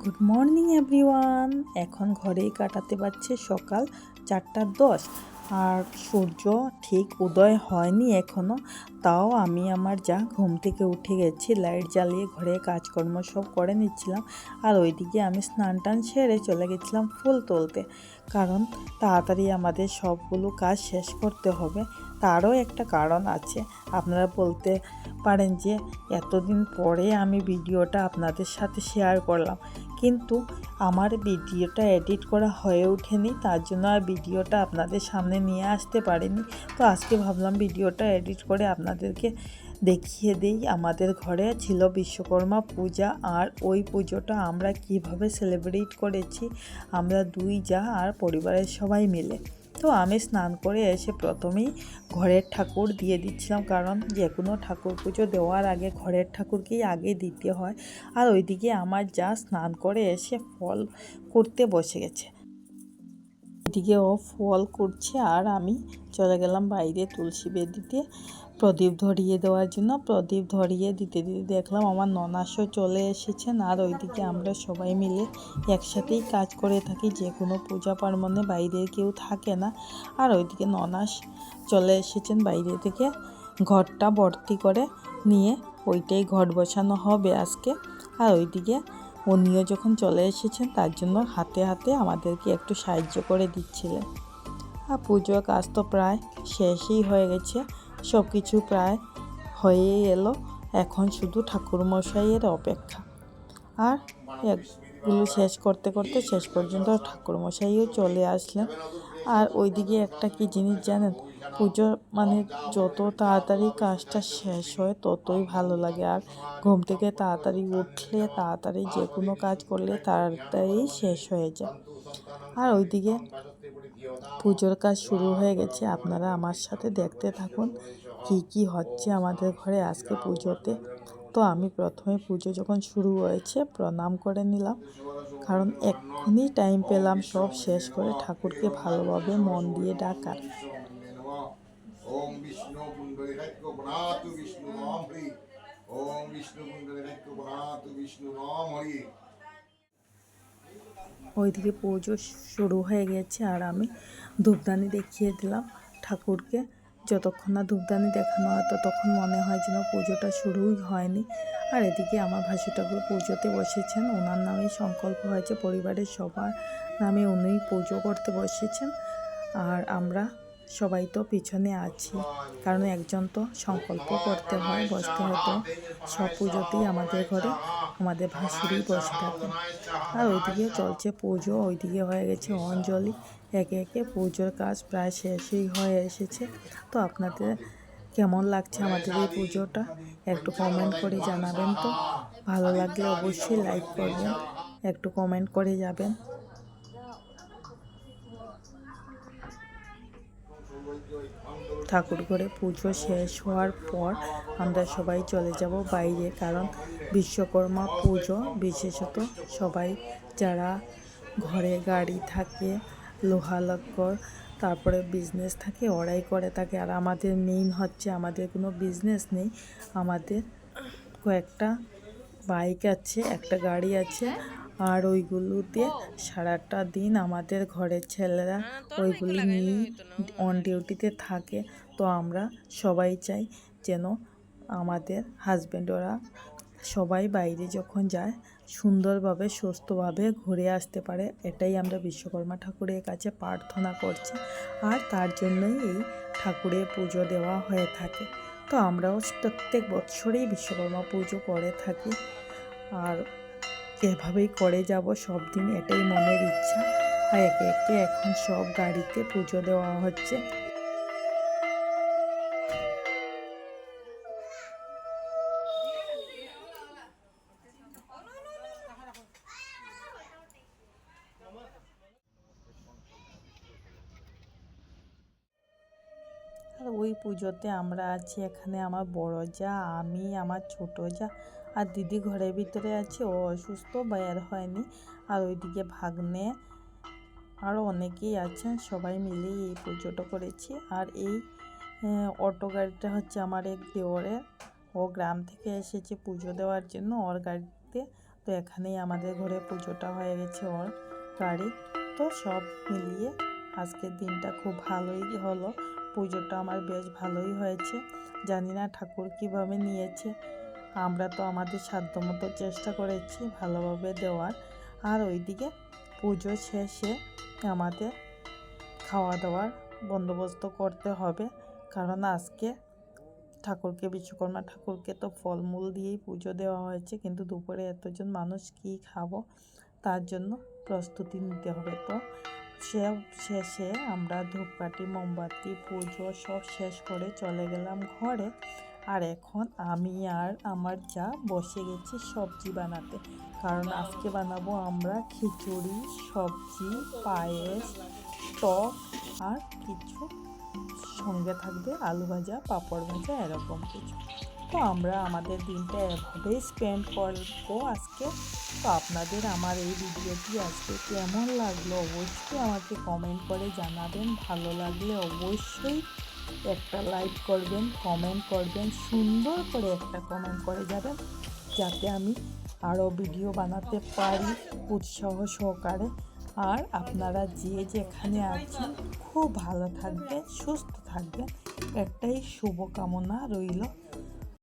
Good morning everyone. এখন ঘরেই কাটাতে পারছে সকাল 4:10 আর সূর্য ঠিক উদয় হয়নি এখনও। তাও আমি আমার যা ঘুম থেকে উঠে গেছি, লাইট জ্বালিয়ে ঘরে কাজকর্ম সব করে নিচ্ছিলাম। আর ওইদিকে আমি স্নান টান সেরে চলে গেছিলাম ফুল তুলতে, কারণ তাড়াতাড়ি আমাদের সবগুলো কাজ শেষ করতে হবে। তারও একটা কারণ আছে। আপনারা বলতে পারেন যে এতদিন পরে আমি ভিডিওটা আপনাদের সাথে শেয়ার করলাম, কিন্তু আমার ভিডিওটা এডিট করা হয়ে ওঠেনি, তার জন্য আর ভিডিওটা আপনাদের সামনে নিয়ে আসতে পারিনি। তো আজকে ভাবলাম ভিডিওটা এডিট করে আপনাদেরকে দেখিয়ে দিই। আমাদের ঘরে ছিল বিশ্বকর্মা পূজা, আর ওই পুজোটা আমরা কিভাবে সেলিব্রেট করেছি আমরা দুই যা আর পরিবারের সবাই মিলে। তো আমি স্নান করে এসে প্রথমেই ঘরের ঠাকুর দিয়ে দিচ্ছিলাম, কারণ যে কোনো ঠাকুর পুজো দেওয়ার আগে ঘরের ঠাকুরকেই আগে দিতে হয়। আর ওইদিকে আমার যা স্নান করে এসে ফল করতে বসে গেছে, এদিকে ও ফল করছে আর আমি চলে গেলাম বাইরে তুলসী বেদিতে প্রদীপ ধরিয়ে দেওয়ার জন্য। প্রদীপ ধরিয়ে দিতে দিতে দেখলাম আমার ননাসও চলে এসেছেন। আর ওইদিকে আমরা সবাই মিলে একসাথেই কাজ করে থাকি, যে কোনো পূজা পার্বণে বাইরের কেউ থাকে না। আর ওইদিকে ননাস চলে এসেছেন বাইরে থেকে, ঘরটা ভর্তি করে নিয়ে ওইটাই ঘট বসানো হবে আজকে। আর ওইদিকে উনিও যখন চলে এসেছেন তার জন্য হাতে হাতে আমাদেরকে একটু সাহায্য করে দিচ্ছিলেন। আর পুজোর কাজ তো প্রায় শেষই হয়ে গেছে, সব কিছু প্রায় হয়েই এলো। এখন শুধু ঠাকুরমশাইয়ের অপেক্ষা। আর এগুলো শেষ করতে করতে শেষ পর্যন্ত ঠাকুরমশাইও চলে আসলেন। আর ওইদিকে একটা কি জিনিস জানেন, পুজো মানে যত তাড়াতাড়ি কাজটা শেষ হয় ততই ভালো লাগে। আর ঘুম থেকে তাড়াতাড়ি উঠলে, তাড়াতাড়ি যে কোনো কাজ করলে তাড়াতাড়ি শেষ হয়ে যায়। আর ওইদিকে পুজোর কাজ শুরু হয়ে গেছে, আপনারা আমার সাথে দেখতে থাকুন কি কি হচ্ছে আমাদের ঘরে আজকে পুজোতে। তো আমি প্রথমে পুজো যখন শুরু হয়েছে প্রণাম করে নিলাম, কারণ এক্ষুনি টাইম পেলাম সব শেষ করে ঠাকুরকে ভালোভাবে মন দিয়ে ডাকার। ওম বিষ্ণু পুণ্ডরীকাক্ষ প্রণাতু বিষ্ণু নাম হরি। ওম বিষ্ণু পুণ্ডরীকাক্ষ প্রণাতু বিষ্ণু নাম হরি। ওইদিকে পুজো শুরু হয়ে গেছে আর আমি ধূপদানি দেখিয়ে দিলাম ঠাকুরকে। যতক্ষণ না ধূপদানি দেখানো হয় ততক্ষণ মনে হয় যেন পুজোটা শুরুই হয়নি। আর এদিকে আমার ভাসু ঠাকুর পুজোতে বসেছেন, ওনার নামেই সংকল্প হয়েছে, পরিবারের সবার নামে উনিই পুজো করতে বসেছেন। আর আমরা সবাই তো পিছনে আছি, কারণ একজন তো সংকল্প করতে হয়, বসতে হয়। তো সব পুজোতেই আমাদের ঘরে আমাদের ভাসুরই বসে থাকেন। আর ওইদিকে চলছে পুজো, ওইদিকে হয়ে গেছে অঞ্জলি। একে একে পুজোর কাজ প্রায় শেষই হয়ে এসেছে। তো আপনাদের কেমন লাগছে আমাদের এই পুজোটা একটু কমেন্ট করে জানাবেন। তো ভালো লাগলে অবশ্যই লাইক করবেন, একটু কমেন্ট করে যাবেন। ঠাকুর ঘরে পুজো শেষ হওয়ার পর আমরা সবাই চলে যাব বাইরে, কারণ বিশ্বকর্মা পুজো বিশেষত সবাই যারা ঘরে গাড়ি থাকে, লোহা লক্কর, তারপরে বিজনেস থাকে, ওরাই করে থাকে। আর আমাদের মেইন হচ্ছে আমাদের কোনো বিজনেস নেই, আমাদের কয়েকটা বাইক আছে, একটা গাড়ি আছে। আর ওইগুলোতে সারাটা দিন আমাদের ঘরের ছেলেরা ওইগুলি নিয়েই অন ডিউটিতে থাকে। তো আমরা সবাই চাই যেন আমাদের হাজব্যান্ডরা সবাই বাইরে যখন যায় সুন্দরভাবে সুস্থভাবে ঘুরে আসতে পারে, এটাই আমরা বিশ্বকর্মা ঠাকুরের কাছে প্রার্থনা করছি। আর তার জন্যই এই ঠাকুরের পুজো দেওয়া হয়ে থাকে। তো আমরাও প্রত্যেক বছরেই বিশ্বকর্মা পুজো করে থাকি, আর এভাবেই করে যাব সব দিন, এটাই মনের ইচ্ছা। আর একে একে এখন সব গাড়িতে পুজো দেওয়া হচ্ছে। আর ওই পুজোতে আমরা আছি এখানে আমার বড় যা, আমি, আমার ছোট যা, আর দিদি ঘরের ভিতরে আছে, ও অসুস্থ বের হয়নি। আর ওইদিকে ভাগ্নে আরও অনেকেই আছেন, সবাই মিলেই এই পুজোটা করেছি। আর এই অটো গাড়িটা হচ্ছে আমার এক দেওরের, ও গ্রাম থেকে এসেছে পুজো দেওয়ার জন্য ওর গাড়িতে। তো এখানেই আমাদের ঘরে পুজোটা হয়ে গেছে ওর গাড়ি। তো সব মিলিয়ে আজকের দিনটা খুব ভালোই হলো, পুজোটা আমার বেশ ভালোই হয়েছে। জানি না ঠাকুর কীভাবে নিয়েছে, আমরা তো আমাদের সাধ্যমতো চেষ্টা করেছি ভালোভাবে দেওয়ার। আর ওইদিকে পুজো শেষে আমাদের খাওয়া দাওয়ার বন্দোবস্ত করতে হবে, কারণ আজকে ঠাকুরকে, বিশ্বকর্মা ঠাকুরকে তো ফলমূল দিয়েই পুজো দেওয়া হয়েছে, কিন্তু দুপুরে এতজন মানুষ কী খাবো, তার জন্য প্রস্তুতি নিতে হবে। তো শেষে আমরা ধূপকাঠি, মোমবাতি, পুজো সব শেষ করে চলে গেলাম ঘরে। আর এখন আমি আর আমার যা বসে গেছি সবজি বানাতে, কারণ আজকে বানাবো আমরা খিচুড়ি, সবজি, পায়েস, টক আর কিছু সঙ্গে থাকবে আলু ভাজা, পাঁপড় ভাজা, এরকম কিছু। তো আমরা আমাদের দিনটা এভাবেই স্পেন্ড করবো আজকে। তো আপনাদের আমার এই ভিডিওটি আজকে কেমন লাগলো অবশ্যই আমাকে কমেন্ট করে জানাবেন। ভালো লাগলে অবশ্যই একটা লাইক করবেন, কমেন্ট করবেন, সুন্দর করে একটা কমেন্ট করে যাবেন, যাতে আমি আরও ভিডিও বানাতে পারি উৎসাহ সহকারে। আর আপনারা যে যেখানে আছেন খুব ভালো থাকবেন, সুস্থ থাকবেন, একটাই শুভকামনা রইল।